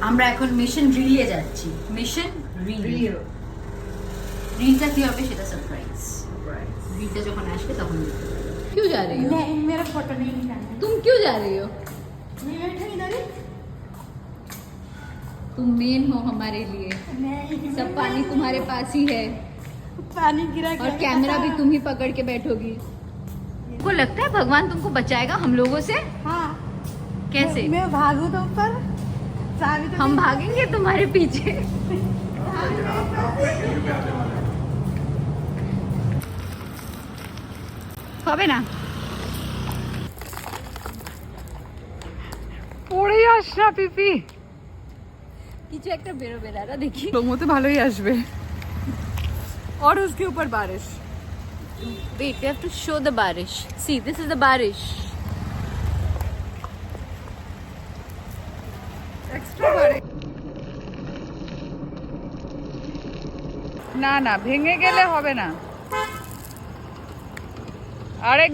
আমরা এখন mission relay যাচ্ছি। মিশন রিল, রিলটা কি হবে সেটা সারপ্রাইজ। রিলটা যখন আসবে তখন দেখতে পাবে। क्यों जा रही हो? नहीं, मेरा फोटो नहीं निकालना। तुम क्यों जा रही हो? मैं बैठा इधर ही। तुम मेन हो हमारे लिए, नहीं, सब पानी तुम्हारे पास ही है पानी गिरा और कैमरा भी तुम ही पकड़ के बैठोगी। को लगता है भगवान तुमको बचाएगा हम लोगों से? हाँ। कैसे? मैं भागू तो ऊपर, चाबी तो हम भागेंगे तुम्हारे पीछे। হবে না, পড়ে যাস না পিপি, কিছু একটা বেরোবে দাদা দেখি। লোমো তো ভালোই আসবে। और उसके ऊपर बारिश। Wait, we have to show the barish. See, this is the barish. Extra barish না না, ভেঙে গেলে হবে না। আরেক